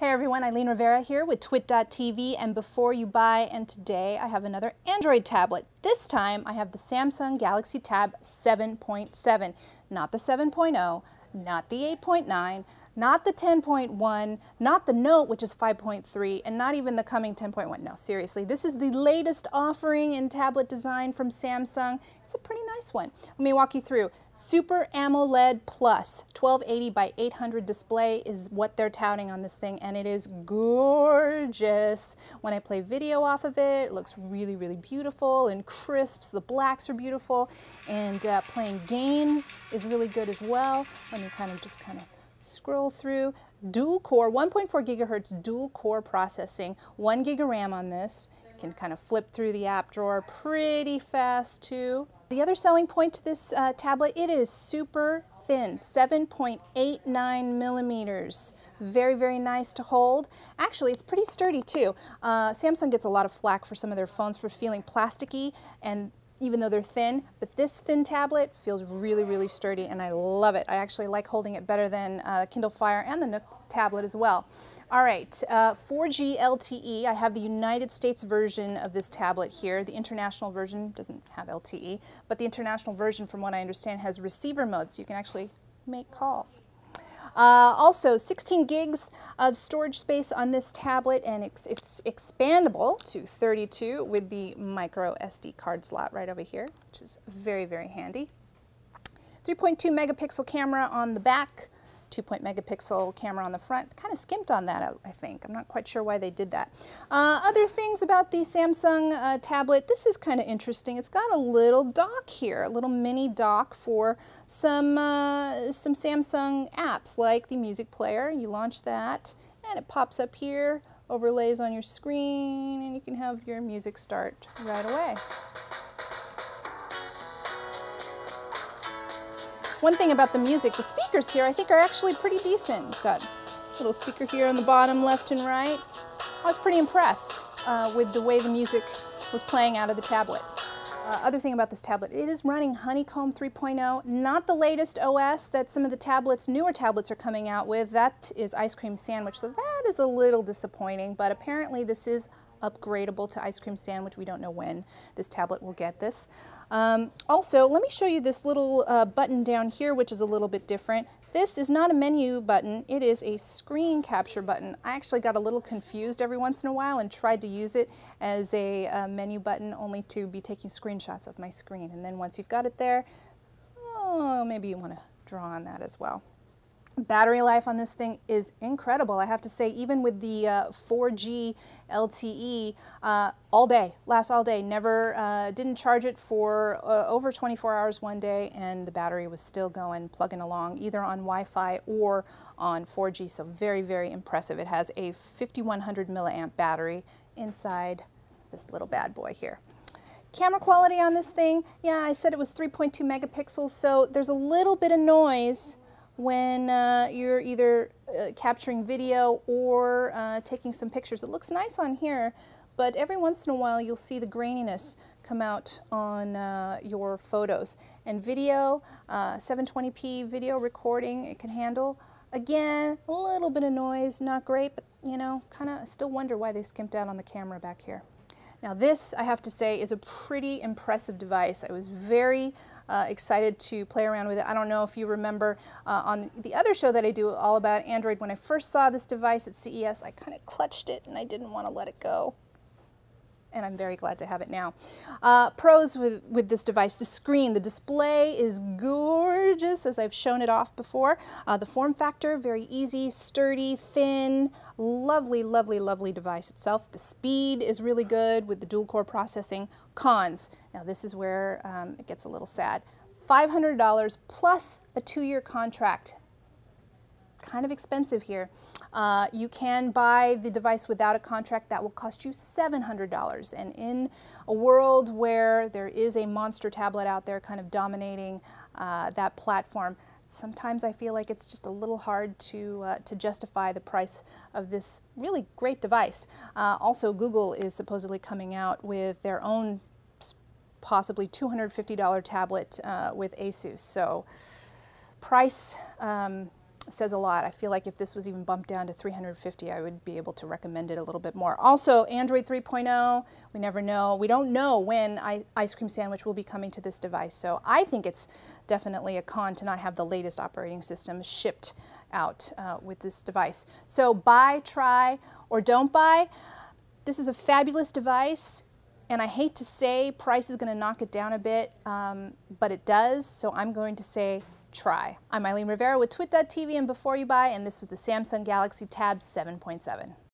Hey everyone, Eileen Rivera here with Twit.tv, and before you buy, and today I have another Android tablet. This time I have the Samsung Galaxy Tab 7.7, not the 7.0, not the 8.9, not the 10.1, not the Note, which is 5.3, and not even the coming 10.1. No, seriously, this is the latest offering in tablet design from Samsung. It's a pretty nice one. Let me walk you through. Super AMOLED Plus 1280 by 800 display is what they're touting on this thing, and it is gorgeous. When I play video off of it, it looks really, really beautiful and crisp. The blacks are beautiful, and playing games is really good as well. Let me kind of scroll through. Dual core, 1.4 gigahertz dual core processing, 1 gig of RAM on this. You can kind of flip through the app drawer pretty fast too. The other selling point to this tablet, it is super thin, 7.89 millimeters. Very, very nice to hold. Actually, it's pretty sturdy too. Samsung gets a lot of flack for some of their phones for feeling plasticky, and even though they're thin, but this thin tablet feels really, really sturdy, and I love it. I actually like holding it better than Kindle Fire and the Nook tablet as well. All right, 4G LTE. I have the United States version of this tablet here. The international version doesn't have LTE, but the international version, from what I understand, has receiver mode, so you can actually make calls. Also, 16 gigs of storage space on this tablet, and it's expandable to 32 with the micro SD card slot right over here, which is very, very handy. 3.2 megapixel camera on the back, 2 megapixel camera on the front. Kind of skimped on that, I think. I'm not quite sure why they did that. Other things about the Samsung tablet, this is kind of interesting. It's got a little dock here, a little mini dock for some Samsung apps like the music player. You launch that and it pops up here, overlays on your screen, and you can have your music start right away. One thing about the music, the speakers here I think are actually pretty decent. We've got a little speaker here on the bottom left and right. I was pretty impressed with the way the music was playing out of the tablet. Other thing about this tablet, it is running Honeycomb 3.0, not the latest OS that some of the newer tablets are coming out with. That is Ice Cream Sandwich, so that is a little disappointing, but apparently this is upgradable to Ice Cream Sandwich. We don't know when this tablet will get this. Also, let me show you this little button down here, which is a little bit different. This is not a menu button, it is a screen capture button. I actually got a little confused every once in a while and tried to use it as a menu button, only to be taking screenshots of my screen. And then once you've got it there, oh, maybe you want to draw on that as well. Battery life on this thing is incredible. I have to say, even with the 4G LTE, lasts all day. Never, didn't charge it for over 24 hours one day, and the battery was still going, plugging along, either on Wi-Fi or on 4G, so very, very impressive. It has a 5100 milliamp battery inside this little bad boy here. Camera quality on this thing, yeah, I said it was 3.2 megapixels, so there's a little bit of noise when you're either capturing video or taking some pictures. It looks nice on here, but every once in a while you'll see the graininess come out on your photos. And video, 720p video recording, it can handle. Again, a little bit of noise, not great, but you know, kind of still wonder why they skimped out on the camera back here. Now this, I have to say, is a pretty impressive device. I was very excited to play around with it. I don't know if you remember on the other show that I do all about Android, when I first saw this device at CES, I kind of clutched it and I didn't want to let it go. And I'm very glad to have it now. Pros with this device: the screen, the display is gorgeous, as I've shown it off before. The form factor, very easy, sturdy, thin, lovely, lovely, lovely device itself. The speed is really good with the dual core processing. Cons, now this is where it gets a little sad. $500 plus a 2-year contract. Kind of expensive here. You can buy the device without a contract. That will cost you $700. And in a world where there is a monster tablet out there kind of dominating that platform, sometimes I feel like it's just a little hard to justify the price of this really great device. Also, Google is supposedly coming out with their own possibly $250 tablet with Asus. So price says a lot. I feel like if this was even bumped down to 350, I would be able to recommend it a little bit more. Also, Android 3.0, we never know. We don't know when Ice Cream Sandwich will be coming to this device, so I think it's definitely a con to not have the latest operating system shipped out with this device. So buy, try, or don't buy. This is a fabulous device, and I hate to say price is going to knock it down a bit, but it does, so I'm going to say try. I'm Eileen Rivera with Twit.tv and Before You Buy, and this was the Samsung Galaxy Tab 7.7.